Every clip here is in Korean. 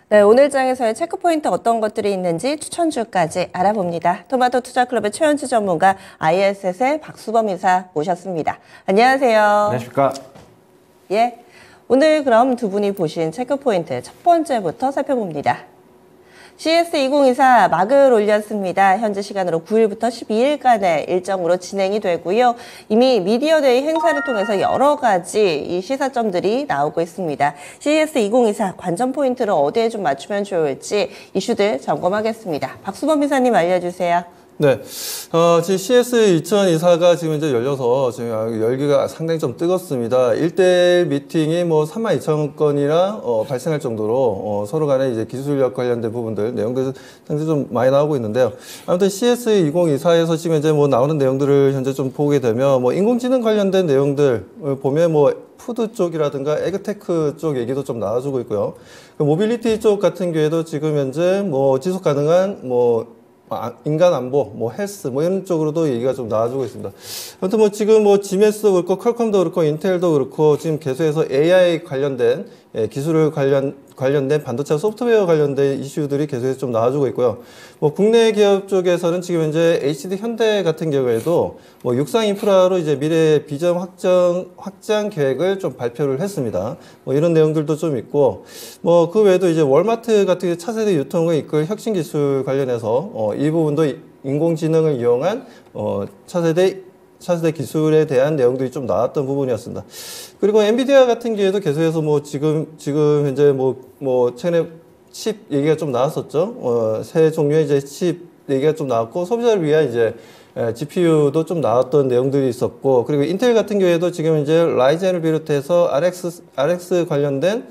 네, 오늘 장에서의 체크포인트 어떤 것들이 있는지 추천주까지 알아봅니다. 토마토 투자클럽의 최현주 전문가, ISS의 박수범 이사 모셨습니다. 안녕하세요. 안녕하십니까. 예, 오늘 그럼 두 분이 보신 체크포인트 첫 번째부터 살펴봅니다. CS2024 막을 올렸습니다. 현재 시간으로 9일부터 12일간의 일정으로 진행이 되고요. 이미 미디어데이 행사를 통해서 여러 가지 이 시사점들이 나오고 있습니다. CS2024 관전 포인트를 어디에 좀 맞추면 좋을지 이슈들 점검하겠습니다. 박수범 이사님 알려주세요. 네. 지금 CS2024가 지금 이제 열려서 지금 열기가 상당히 좀 뜨겁습니다. 1대1 미팅이 뭐 32,000건이나 발생할 정도로 서로 간에 이제 기술력 관련된 부분들, 내용들 상당히 좀 많이 나오고 있는데요. 아무튼 CS2024에서 지금 이제 뭐 나오는 내용들을 현재 좀 보게 되면 뭐 인공지능 관련된 내용들 보면 뭐 푸드 쪽이라든가 에그테크 쪽 얘기도 좀 나와주고 있고요. 모빌리티 쪽 같은 경우에도 지금 현재 뭐 지속 가능한 인간 안보, 헬스, 이런 쪽으로도 얘기가 좀 나와주고 있습니다. 아무튼 지금 지메스도 그렇고, 퀄컴도 그렇고, 인텔도 그렇고, 지금 계속해서 AI 관련된, 기술을 관련된 반도체 소프트웨어 관련된 이슈들이 계속해서 좀 나와주고 있고요. 국내 기업 쪽에서는 지금 현재 HD 현대 같은 경우에도 육상 인프라로 이제 미래 비전 확장 계획을 좀 발표를 했습니다. 이런 내용들도 좀 있고, 그 외에도 이제 월마트 같은 차세대 유통을 이끌 혁신 기술 관련해서, 이 부분도 인공지능을 이용한, 차세대 기술에 대한 내용들이 좀 나왔던 부분이었습니다. 그리고 엔비디아 같은 경우에도 계속해서 지금 현재 최근에 칩 얘기가 좀 나왔었죠. 새 종류의 이제 칩 얘기가 좀 나왔고, 소비자를 위한 이제 GPU도 좀 나왔던 내용들이 있었고, 그리고 인텔 같은 경우에도 지금 이제 라이젠을 비롯해서 RX 관련된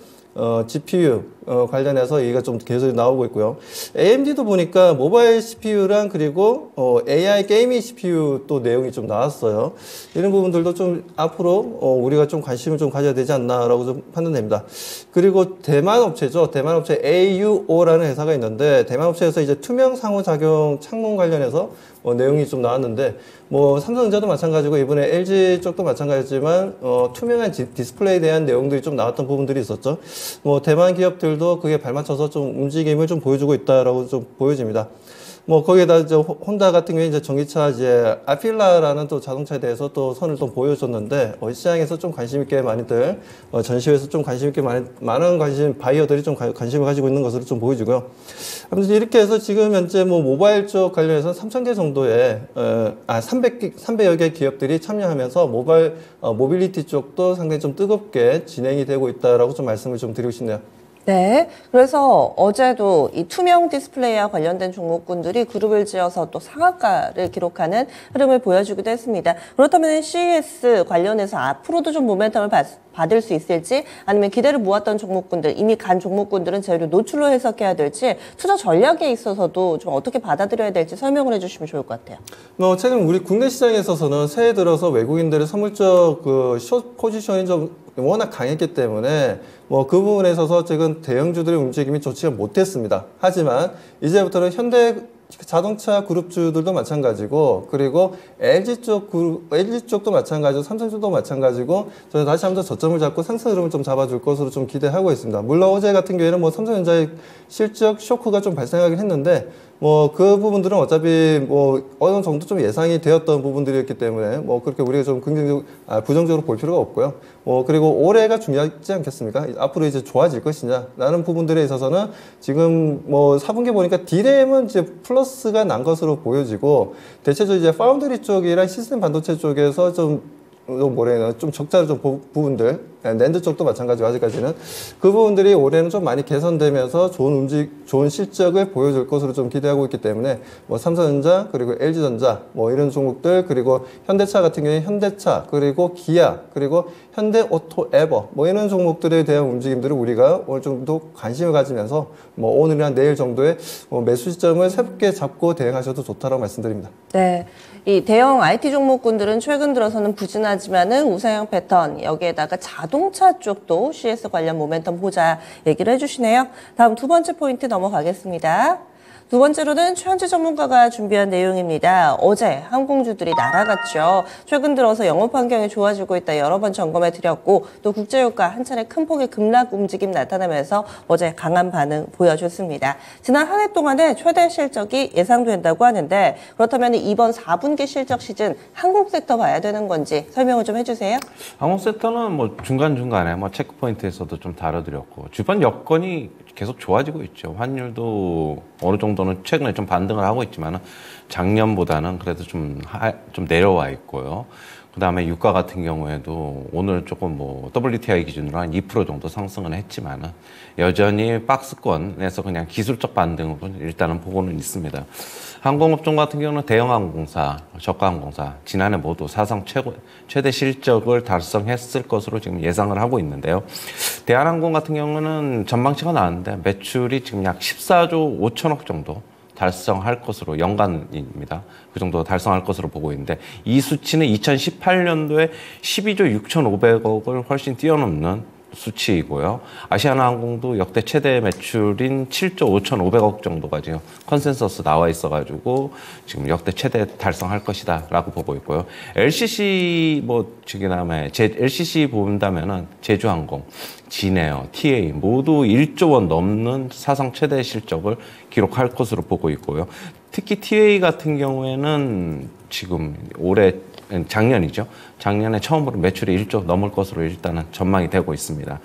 GPU 관련해서 얘기가 좀 계속 나오고 있고요. AMD도 보니까 모바일 CPU랑 그리고 AI 게이밍 CPU 또 내용이 좀 나왔어요. 이런 부분들도 좀 앞으로 우리가 좀 관심을 좀 가져야 되지 않나라고 좀 판단됩니다. 그리고 대만 업체죠. 대만 업체 AUO라는 회사가 있는데, 대만 업체에서 이제 투명 상호작용 창문 관련해서 내용이 좀 나왔는데, 삼성전자도 마찬가지고 이번에 LG 쪽도 마찬가지지만 투명한 디스플레이에 대한 내용들이 좀 나왔던 부분들이 있었죠. 대만 기업들도 그게 발맞춰서 좀 움직임을 좀 보여주고 있다라고 좀 보여집니다. 거기에다 이제 혼다 같은 경우에 이제 전기차 이제 아필라라는 또 자동차에 대해서 또 선을 또 보여줬는데, 시장에서 좀 관심 있게 많이들, 전시회에서 좀 관심 있게 많은 바이어들이 좀 관심을 가지고 있는 것으로 좀 보여지고요. 아무튼 이렇게 해서 지금 현재 모바일 쪽 관련해서 3,000개 정도의, 300여 개 기업들이 참여하면서 모빌리티 쪽도 상당히 좀 뜨겁게 진행이 되고 있다라고 좀 말씀을 좀 드리고 싶네요. 네, 그래서 어제도 이 투명 디스플레이와 관련된 종목군들이 그룹을 지어서 또 상한가를 기록하는 흐름을 보여주기도 했습니다. 그렇다면 CES 관련해서 앞으로도 좀 모멘텀을 받을 수 있을지, 아니면 기대를 모았던 종목군들, 이미 간 종목군들은 제대로 노출로 해석해야 될지, 투자 전략에 있어서도 좀 어떻게 받아들여야 될지 설명을 해주시면 좋을 것 같아요. 최근 우리 국내 시장에 있어서는 새해 들어서 외국인들의 선물적 숏 포지션이 좀 워낙 강했기 때문에 그 부분에 있어서 지금 대형주들의 움직임이 좋지가 못했습니다. 하지만 이제부터는 현대 자동차 그룹주들도 마찬가지고, 그리고 LG 쪽도 마찬가지고, 삼성 쪽도 마찬가지고, 저는 다시 한번 저점을 잡고 상승 흐름을 좀 잡아줄 것으로 좀 기대하고 있습니다. 물론 어제 같은 경우에는 삼성전자의 실적 쇼크가 좀 발생하긴 했는데, 그 부분들은 어차피 어느 정도 좀 예상이 되었던 부분들이었기 때문에 그렇게 우리가 좀 부정적으로 볼 필요가 없고요. 그리고 올해가 중요하지 않겠습니까? 앞으로 이제 좋아질 것이냐 라는 부분들에 있어서는 지금 4분기 보니까 D램은 이제 플러스가 난 것으로 보여지고, 대체적으로 이제 파운드리 쪽이랑 시스템 반도체 쪽에서 좀 적자를 좀 부분들, 낸드 쪽도 마찬가지고 아직까지는 그 부분들이 올해는 좀 많이 개선되면서 좋은 실적을 보여줄 것으로 좀 기대하고 있기 때문에 삼성전자, 그리고 LG전자, 이런 종목들, 그리고 현대차 같은 경우에 현대차, 그리고 기아, 그리고 현대오토에버, 이런 종목들에 대한 움직임들을 우리가 어느 정도 관심을 가지면서 오늘이나 내일 정도의 매수 시점을 새롭게 잡고 대응하셔도 좋다라고 말씀드립니다. 네. 이 대형 IT 종목군들은 최근 들어서는 부진하지만은 우상향 패턴, 여기에다가 자동차 쪽도 CS 관련 모멘텀 보자 얘기를 해주시네요. 다음 두 번째 포인트 넘어가겠습니다. 두 번째로는 최현지 전문가가 준비한 내용입니다. 어제 항공주들이 날아갔죠. 최근 들어서 영업 환경이 좋아지고 있다 여러 번 점검해 드렸고 또 국제유가 한 차례 큰 폭의 급락 움직임 나타나면서 어제 강한 반응 보여줬습니다. 지난 한 해 동안의 최대 실적이 예상된다고 하는데 그렇다면 이번 4분기 실적 시즌 항공 섹터 봐야 되는 건지 설명을 좀 해주세요. 항공 섹터는 뭐 중간중간에 뭐 체크포인트에서도 좀 다뤄드렸고 주변 여건이 계속 좋아지고 있죠. 환율도 어느 정도는 최근에 좀 반등을 하고 있지만 작년보다는 그래도 좀 내려와 있고요. 그 다음에 유가 같은 경우에도 오늘 조금 뭐 WTI 기준으로 한 2% 정도 상승은 했지만은 여전히 박스권에서 그냥 기술적 반등으로 일단은 보고는 있습니다. 항공업종 같은 경우는 대형항공사, 저가항공사 지난해 모두 사상 최대 실적을 달성했을 것으로 지금 예상을 하고 있는데요. 대한항공 같은 경우는 전망치가 나왔는데 매출이 지금 약 14조 5천억 정도 달성할 것으로 연간입니다. 그 정도 달성할 것으로 보고 있는데 이 수치는 2018년도에 12조 6,500억을 훨씬 뛰어넘는 수치이고요. 아시아나항공도 역대 최대 매출인 7조 5,500억 정도가 지금 컨센서스 나와 있어가지고 지금 역대 최대 달성할 것이다라고 보고 있고요. LCC LCC 본다면은 제주항공, 진에어, TA 모두 1조 원 넘는 사상 최대 실적을 기록할 것으로 보고 있고요. 특히 TA 같은 경우에는 지금 작년이죠. 작년에 처음으로 매출이 1조 넘을 것으로 일단은 전망이 되고 있습니다.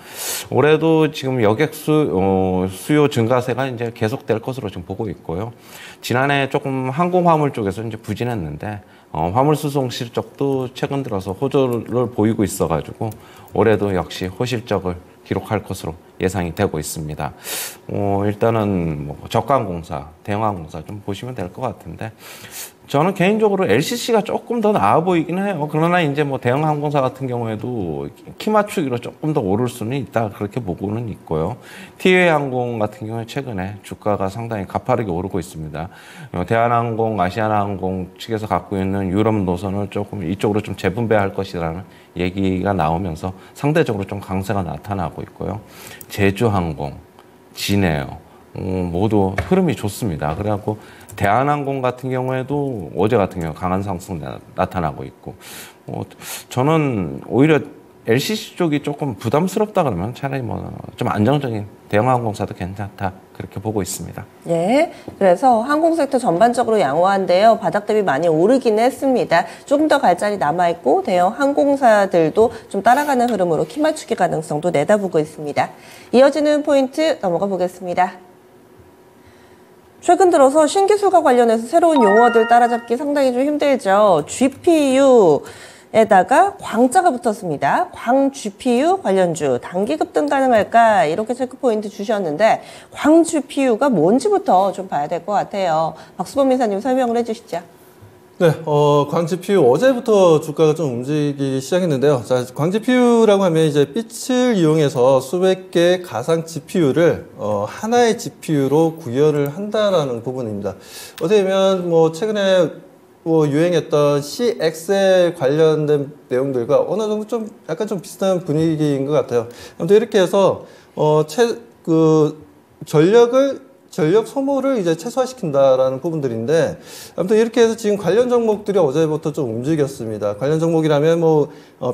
올해도 지금 여객 수요 증가세가 이제 계속될 것으로 지금 보고 있고요. 지난해 조금 항공화물 쪽에서 이제 부진했는데 화물 수송 실적도 최근 들어서 호조를 보이고 있어가지고 올해도 역시 호실적을 기록할 것으로 예상이 되고 있습니다. 일단은 뭐 저가항공사, 대형항공사 좀 보시면 될 것 같은데 저는 개인적으로 LCC가 조금 더 나아 보이긴 해요. 그러나 이제 뭐 대형 항공사 같은 경우에도 키 맞추기로 조금 더 오를 수는 있다 그렇게 보고는 있고요. TA 항공 같은 경우에 최근에 주가가 상당히 가파르게 오르고 있습니다. 대한항공, 아시아나항공 측에서 갖고 있는 유럽 노선을 조금 이쪽으로 좀 재분배할 것이라는 얘기가 나오면서 상대적으로 좀 강세가 나타나고 있고요. 제주항공, 진에어 모두 흐름이 좋습니다. 그래갖고 대한항공 같은 경우에도 어제 같은 경우 강한 상승 나타나고 있고 저는 오히려 LCC 쪽이 조금 부담스럽다 그러면 차라리 뭐 좀 안정적인 대형항공사도 괜찮다 그렇게 보고 있습니다. 네, 그래서 항공 섹터 전반적으로 양호한데요. 바닥 대비 많이 오르긴 했습니다. 조금 더 갈 자리 남아있고 대형 항공사들도 좀 따라가는 흐름으로 키 맞추기 가능성도 내다보고 있습니다. 이어지는 포인트 넘어가 보겠습니다. 최근 들어서 신기술과 관련해서 새로운 용어들 따라잡기 상당히 좀 힘들죠. GPU에다가 광자가 붙었습니다. 광 GPU 관련주 단기 급등 가능할까? 이렇게 체크 포인트 주셨는데 광 GPU가 뭔지부터 좀 봐야 될 것 같아요. 박수범 이사님 설명을 해주시죠. 네, 광 GPU 어제부터 주가가 좀 움직이기 시작했는데요. 자, 광 GPU라고 하면 이제 빛을 이용해서 수백 개의 가상 GPU를 하나의 GPU로 구현을 한다라는 부분입니다. 어떻게 보면 뭐 최근에 유행했던 CXL 관련된 내용들과 어느 정도 좀 약간 좀 비슷한 분위기인 것 같아요. 아무튼 이렇게 해서 전력 소모를 이제 최소화시킨다라는 부분들인데, 아무튼 이렇게 해서 지금 관련 종목들이 어제부터 좀 움직였습니다. 관련 종목이라면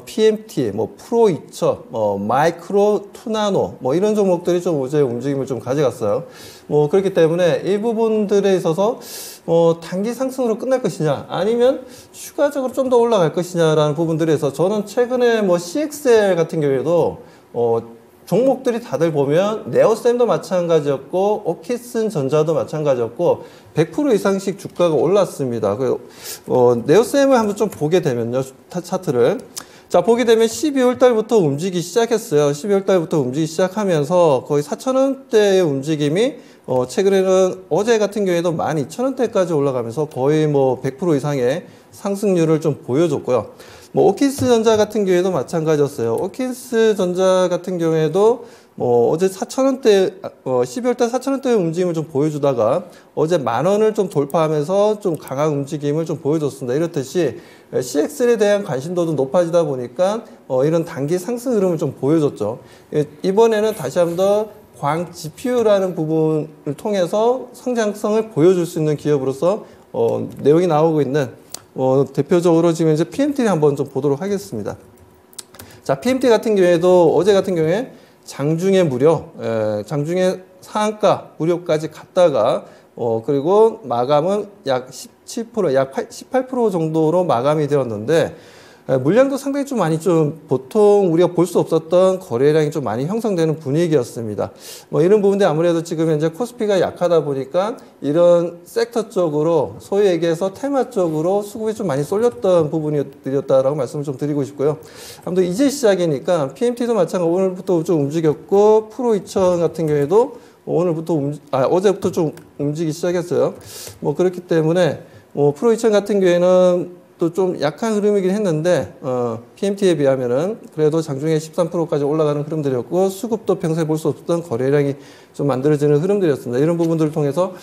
PMT, 프로이처, 마이크로 투나노, 이런 종목들이 좀 어제 움직임을 좀 가져갔어요. 그렇기 때문에 이 부분들에 있어서 단기 상승으로 끝날 것이냐, 아니면 추가적으로 좀 더 올라갈 것이냐라는 부분들에서 저는 최근에 CXL 같은 경우에도 종목들이 다들 보면 네오셈도 마찬가지였고 오키슨 전자도 마찬가지였고 100% 이상씩 주가가 올랐습니다. 네오셈을 한번 좀 보게 되면요, 차트를. 자, 보게 되면 12월 달부터 움직이기 시작했어요. 12월 달부터 움직이기 시작하면서 거의 4,000원대의 움직임이 최근에는 어제 같은 경우에도 12,000원대까지 올라가면서 거의 100% 이상의 상승률을 좀 보여줬고요. 오키스 전자 같은 경우에도 마찬가지였어요. 오키스 전자 같은 경우에도 어제 4,000원대, 12월 달 4,000원대의 움직임을 좀 보여주다가 어제 10,000원을 좀 돌파하면서 좀 강한 움직임을 좀 보여줬습니다. 이렇듯이 CXL에 대한 관심도도 높아지다 보니까 이런 단기 상승 흐름을 좀 보여줬죠. 이번에는 다시 한번 더 광 GPU라는 부분을 통해서 성장성을 보여줄 수 있는 기업으로서 내용이 나오고 있는 대표적으로 지금 이제 PMT를 한번 좀 보도록 하겠습니다. 자, PMT 같은 경우에도 어제 같은 경우에 장중에 장중에 상한가 무료까지 갔다가 그리고 마감은 약 17%, 약 18% 정도로 마감이 되었는데 물량도 상당히 좀 많이 보통 우리가 볼 수 없었던 거래량이 좀 많이 형성되는 분위기였습니다. 이런 부분들 아무래도 지금 현재 코스피가 약하다 보니까 이런 섹터 쪽으로 소위 얘기해서 테마 쪽으로 수급이 좀 많이 쏠렸던 부분이었다라고 말씀을 좀 드리고 싶고요. 아무튼 이제 시작이니까 PMT도 마찬가지로 오늘부터 좀 움직였고 프로 2000 같은 경우에도 어제부터 좀 움직이기 시작했어요. 그렇기 때문에 프로 2000 같은 경우에는 또 좀 약한 흐름이긴 했는데 PMT에 비하면은 그래도 장중에 13%까지 올라가는 흐름들이었고 수급도 평소에 볼 수 없었던 거래량이 좀 만들어지는 흐름들이었습니다. 이런 부분들을 통해서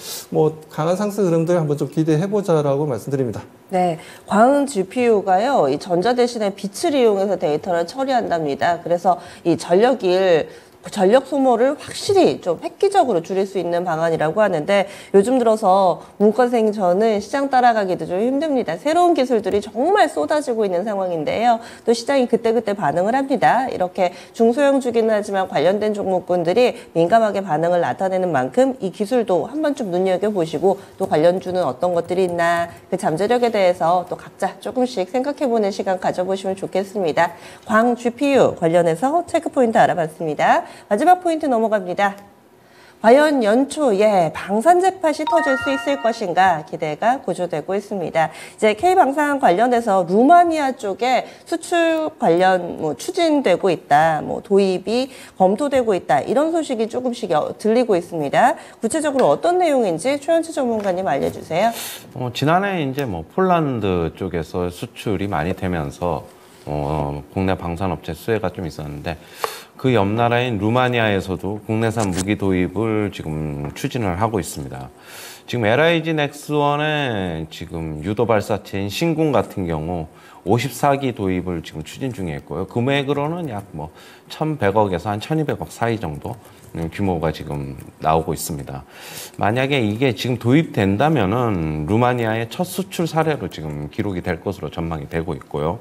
강한 상승 흐름들 한번 좀 기대해보자라고 말씀드립니다. 네, 광 GPU가요, 이 전자 대신에 빛을 이용해서 데이터를 처리한답니다. 그래서 이 전력 소모를 확실히 좀 획기적으로 줄일 수 있는 방안이라고 하는데 요즘 들어서 문과생 저는 시장 따라가기도 좀 힘듭니다. 새로운 기술들이 정말 쏟아지고 있는 상황인데요. 또 시장이 그때그때 반응을 합니다. 이렇게 중소형주기는 하지만 관련된 종목군들이 민감하게 반응을 나타내는 만큼 이 기술도 한번 좀 눈여겨보시고 또 관련주는 어떤 것들이 있나 그 잠재력에 대해서 또 각자 조금씩 생각해보는 시간 가져보시면 좋겠습니다. 광 GPU 관련해서 체크포인트 알아봤습니다. 마지막 포인트 넘어갑니다. 과연 연초에 방산 잭팟이 터질 수 있을 것인가 기대가 고조되고 있습니다. 이제 K방산 관련해서 루마니아 쪽에 수출 관련 추진되고 있다, 도입이 검토되고 있다 이런 소식이 조금씩 들리고 있습니다. 구체적으로 어떤 내용인지 최현치 전문가님 알려주세요. 지난해 이제 폴란드 쪽에서 수출이 많이 되면서 국내 방산업체 수혜가 좀 있었는데 그 옆 나라인 루마니아에서도 국내산 무기 도입을 지금 추진을 하고 있습니다. 지금 LIG 넥스원의 지금 유도 발사체인 신궁 같은 경우 54기 도입을 지금 추진 중에 있고요. 금액으로는 약 1,100억에서 한 1,200억 사이 정도 규모가 지금 나오고 있습니다. 만약에 이게 지금 도입된다면은 루마니아의 첫 수출 사례로 지금 기록이 될 것으로 전망이 되고 있고요.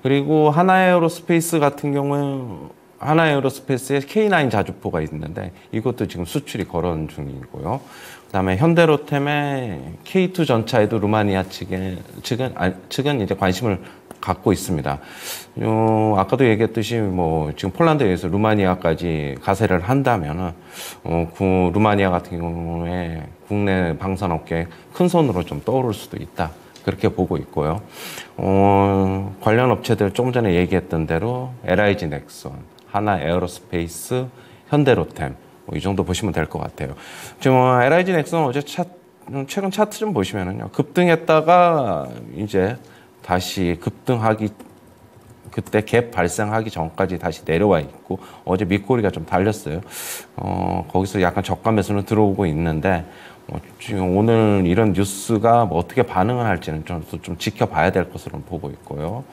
그리고 하나에어로스페이스 같은 경우는 하나에어로스페이스에 K9 자주포가 있는데 이것도 지금 수출이 거론 중이고요. 그다음에 현대로템의 K2 전차에도 루마니아 측은 이제 관심을 갖고 있습니다. 아까도 얘기했듯이 지금 폴란드에 의해서 루마니아까지 가세를 한다면은 루마니아 같은 경우에 국내 방산업계에 큰 손으로 좀 떠오를 수도 있다. 그렇게 보고 있고요. 관련 업체들 조금 전에 얘기했던 대로 LIG 넥스원, 하나 에어로스페이스, 현대로템 이 정도 보시면 될 것 같아요. 지금 LIG 넥스원 어제 최근 차트 좀 보시면은요. 급등했다가 이제 다시 급등하기 그때 갭 발생하기 전까지 다시 내려와 있고 어제 밑꼬리가 좀 달렸어요. 거기서 약간 저가 매수는 들어오고 있는데 지금 오늘 이런 뉴스가 어떻게 반응을 할지는 좀 지켜봐야 될 것으로 보고 있고요.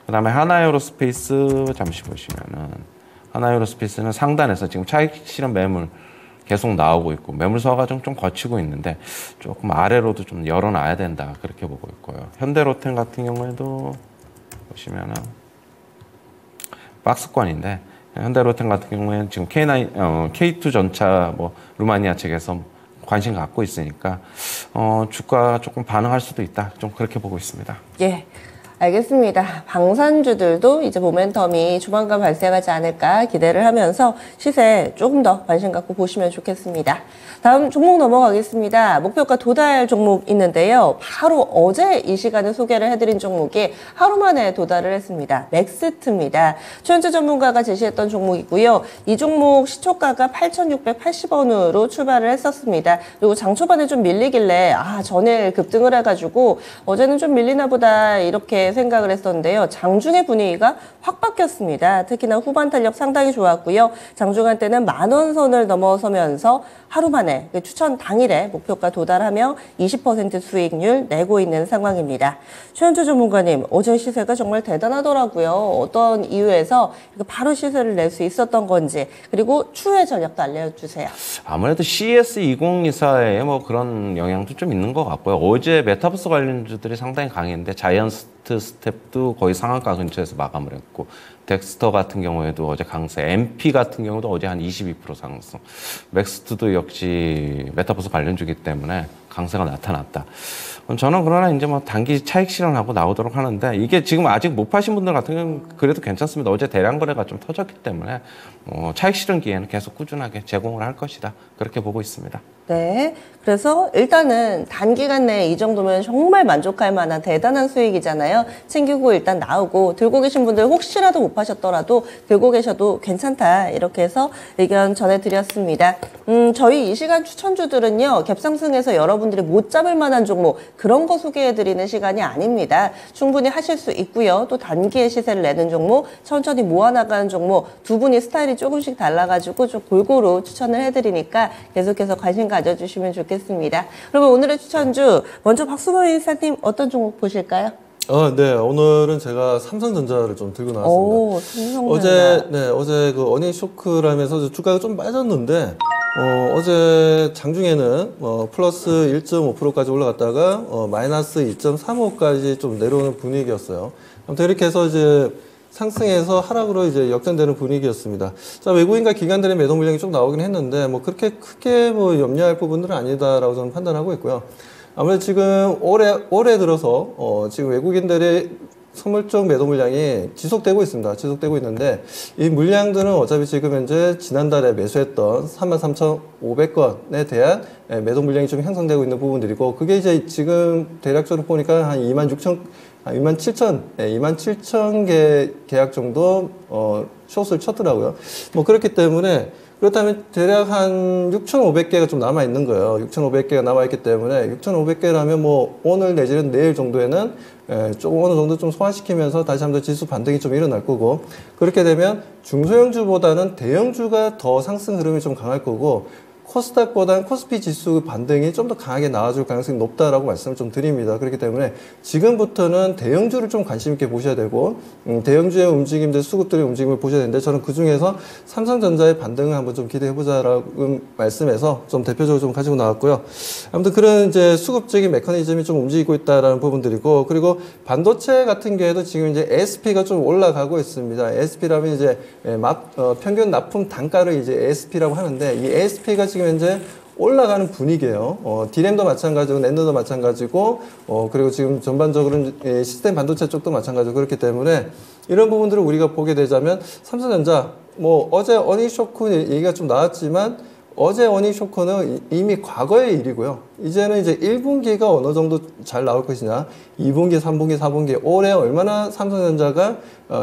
그다음에 하나에어로스페이스 잠시 보시면은 하나에어로스페이스는 상단에서 지금 차익 실현 매물 계속 나오고 있고 매물 소화가 좀 거치고 있는데 조금 아래로도 좀 열어놔야 된다 그렇게 보고 있고요. 현대로템 같은 경우에도 보시면은 박스권인데 현대로템 같은 경우에는 지금 K2 전차 루마니아 측에서 관심 갖고 있으니까 주가 조금 반응할 수도 있다. 좀 그렇게 보고 있습니다. 예. 알겠습니다. 방산주들도 이제 모멘텀이 조만간 발생하지 않을까 기대를 하면서 시세에 조금 더 관심 갖고 보시면 좋겠습니다. 다음 종목 넘어가겠습니다. 목표가 도달 종목 있는데요. 바로 어제 이 시간에 소개를 해드린 종목이 하루 만에 도달을 했습니다. 넥스트입니다. 최현재 전문가가 제시했던 종목이고요. 이 종목 시초가가 8,680원으로 출발을 했었습니다. 그리고 장 초반에 좀 밀리길래 전일 급등을 해가지고 어제는 좀 밀리나 보다 이렇게 이렇게 생각을 했었는데요. 장중의 분위기가 확 바뀌었습니다. 특히나 후반 탄력 상당히 좋았고요. 장중한 때는 10,000원 선을 넘어서면서 하루 만에 추천 당일에 목표가 도달하며 20% 수익률 내고 있는 상황입니다. 최현주 전문가님, 어제 시세가 정말 대단하더라고요. 어떤 이유에서 이렇게 바로 시세를 낼 수 있었던 건지, 그리고 추후의 전략도 알려주세요. 아무래도 CES 2024에 뭐 그런 영향도 좀 있는 것 같고요. 어제 메타버스 관련주들이 상당히 강했는데 자이언트 스텝도 거의 상한가 근처에서 마감을 했고, 덱스터 같은 경우에도 어제 강세, MP 같은 경우도 어제 한 22% 상승, 맥스트도 역시 메타버스 관련주기 때문에 강세가 나타났다. 저는 그러나 이제 뭐 단기 차익 실현하고 나오도록 하는데, 이게 지금 아직 못 파신 분들 같은 경우는 그래도 괜찮습니다. 어제 대량 거래가 좀 터졌기 때문에 차익 실현 기회는 계속 꾸준하게 제공을 할 것이다, 그렇게 보고 있습니다. 네. 그래서 일단은 단기간 내에 이 정도면 정말 만족할 만한 대단한 수익이잖아요. 챙기고 일단 나오고, 들고 계신 분들 혹시라도 못 파셨더라도 들고 계셔도 괜찮다, 이렇게 해서 의견 전해드렸습니다. 저희 이 시간 추천주들은요, 갭상승해서 여러분들이 못 잡을 만한 종목, 그런 거 소개해드리는 시간이 아닙니다. 충분히 하실 수 있고요. 또 단기에 시세를 내는 종목, 천천히 모아나가는 종목, 두 분이 스타일이 조금씩 달라가지고 좀 골고루 추천을 해드리니까 계속해서 관심 가져주시면 좋겠습니다. 그러면 오늘의 추천주, 먼저 박수범 인사님 어떤 종목 보실까요? 네. 오늘은 제가 삼성전자를 좀 들고 나왔습니다. 오, 삼성전자. 어제 그 어닝 쇼크라면서 주가가 좀 빠졌는데, 어제 장중에는 플러스 1.5%까지 올라갔다가 마이너스 2.35까지 좀 내려오는 분위기였어요. 아무튼 이렇게 해서 이제 상승해서 하락으로 이제 역전되는 분위기였습니다. 자, 외국인과 기관들의 매도 물량이 좀 나오긴 했는데, 뭐 그렇게 크게 뭐 염려할 부분들은 아니다라고 저는 판단하고 있고요. 아무래도 지금 올해 들어서 지금 외국인들의 소멸적 매도 물량이 지속되고 있습니다. 지속되고 있는데, 이 물량들은 어차피 지금 현재 지난달에 매수했던 33,500건에 대한 매도 물량이 좀 형성되고 있는 부분들이고, 그게 이제 지금 대략적으로 보니까 한 27,000 개 계약 정도 숏을 쳤더라고요. 뭐 그렇기 때문에, 그렇다면 대략 한 6,500개가 좀 남아 있는 거예요. 6,500개가 남아 있기 때문에 6,500개라면 뭐 오늘 내지는 내일 정도에는 조금 어느 정도 좀 소화시키면서 다시 한번 지수 반등이 좀 일어날 거고, 그렇게 되면 중소형주보다는 대형주가 더 상승 흐름이 좀 강할 거고, 코스닥보다는 코스피 지수 반등이 좀 더 강하게 나와줄 가능성이 높다라고 말씀을 좀 드립니다. 그렇기 때문에 지금부터는 대형주를 좀 관심 있게 보셔야 되고, 대형주의 움직임들, 수급들의 움직임을 보셔야 되는데, 저는 그 중에서 삼성전자의 반등을 한번 좀 기대해보자라고 말씀해서 좀 대표적으로 좀 가지고 나왔고요. 아무튼 그런 이제 수급적인 메커니즘이 좀 움직이고 있다라는 부분들이고, 그리고 반도체 같은 경우에도 지금 이제 ASP가 좀 올라가고 있습니다. ASP라면 이제 평균 납품 단가를 이제 ASP라고 하는데, 이 ASP가 지금 현재 올라가는 분위기예요. D램도 마찬가지고, 낸드도 마찬가지고, 그리고 지금 전반적으로는 시스템 반도체 쪽도 마찬가지고, 그렇기 때문에 이런 부분들을 우리가 보게 되자면, 삼성전자, 뭐 어제 어닝 쇼크 얘기가 좀 나왔지만, 어제 어닝 쇼크는 이미 과거의 일이고요. 이제는 이제 1분기가 어느 정도 잘 나올 것이냐, 2분기, 3분기, 4분기, 올해 얼마나 삼성전자가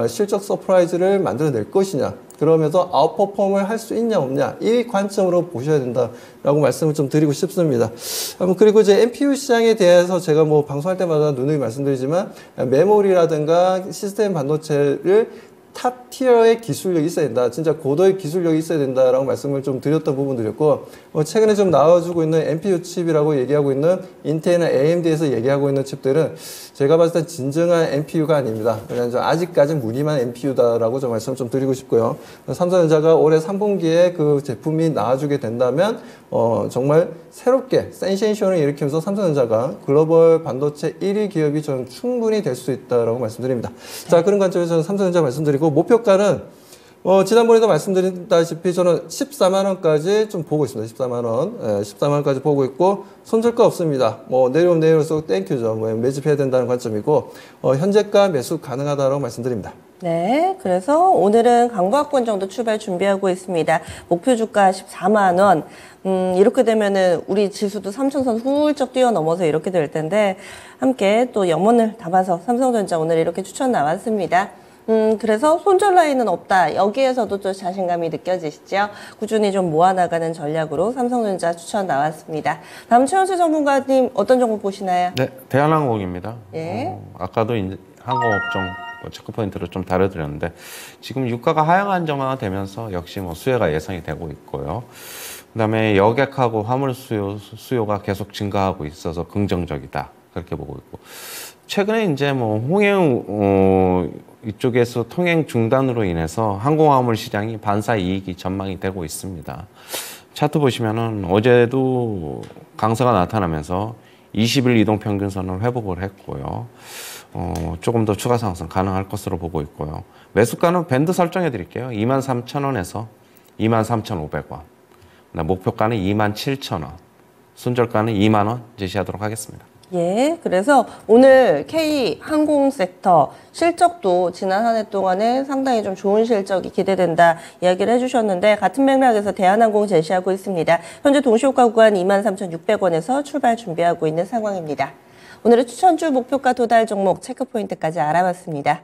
실적 서프라이즈를 만들어낼 것이냐, 그러면서 아웃퍼폼을 할 수 있냐 없냐, 이 관점으로 보셔야 된다라고 말씀을 좀 드리고 싶습니다. 그리고 이제 NPU 시장에 대해서 제가 뭐 방송할 때마다 누누이 말씀드리지만, 메모리라든가 시스템 반도체를 탑 티어의 기술력이 있어야 된다. 진짜 고도의 기술력이 있어야 된다라고 말씀을 좀 드렸던 부분들이었고, 최근에 좀 나와주고 있는 NPU 칩이라고 얘기하고 있는 인텔이나 AMD에서 얘기하고 있는 칩들은 제가 봤을 때 진정한 NPU가 아닙니다. 그냥 아직까지는 무늬만 NPU다라고 좀 말씀을 좀 드리고 싶고요. 삼성전자가 올해 3분기에 그 제품이 나와주게 된다면 정말 새롭게 센세이션을 일으키면서 삼성전자가 글로벌 반도체 1위 기업이 저는 충분히 될 수 있다라고 말씀드립니다. 자, 그런 관점에서 저는 삼성전자 말씀드리고, 목표가는 지난번에도 말씀드렸다시피 저는 14만 원까지 좀 보고 있습니다. 14만 원, 14만 원까지 보고 있고, 손절 거 없습니다. 뭐 내려오면 내려올수록 땡큐죠. 뭐 매집해야 된다는 관점이고, 현재가 매수 가능하다라고 말씀드립니다. 네, 그래서 오늘은 강보학권 정도 출발 준비하고 있습니다. 목표 주가 14만 원. 이렇게 되면은 우리 지수도 3,000선 훌쩍 뛰어넘어서 이렇게 될 텐데, 함께 또 염원을 담아서 삼성전자 오늘 이렇게 추천 나왔습니다. 그래서 손절 라인은 없다. 여기에서도 또 자신감이 느껴지시죠? 꾸준히 좀 모아나가는 전략으로 삼성전자 추천 나왔습니다. 다음 최현수 전문가님 어떤 종목 보시나요? 네, 대한항공입니다. 예. 아까도 항공업종 체크포인트를 좀 다뤄드렸는데 지금 유가가 하향 안정화되면서 역시 뭐 수혜가 예상이 되고 있고요. 그다음에 여객하고 화물 수요가 계속 증가하고 있어서 긍정적이다 그렇게 보고 있고 최근에 이제 뭐 홍해 이쪽에서 통행 중단으로 인해서 항공화물 시장이 반사 이익이 전망이 되고 있습니다. 차트 보시면은 어제도 강세가 나타나면서 20일 이동 평균선을 회복을 했고요. 조금 더 추가 상승 가능할 것으로 보고 있고요. 매수가는 밴드 설정해 드릴게요. 23,000원에서 23,500원. 목표가는 27,000원. 손절가는 2만 원 제시하도록 하겠습니다. 예, 그래서 오늘 K항공 섹터 실적도 지난 한 해 동안에 상당히 좀 좋은 실적이 기대된다 이야기를 해주셨는데 같은 맥락에서 대한항공 제시하고 있습니다. 현재 동시효과 구간 23,600원에서 출발 준비하고 있는 상황입니다. 오늘의 추천주 목표가 도달 종목 체크포인트까지 알아봤습니다.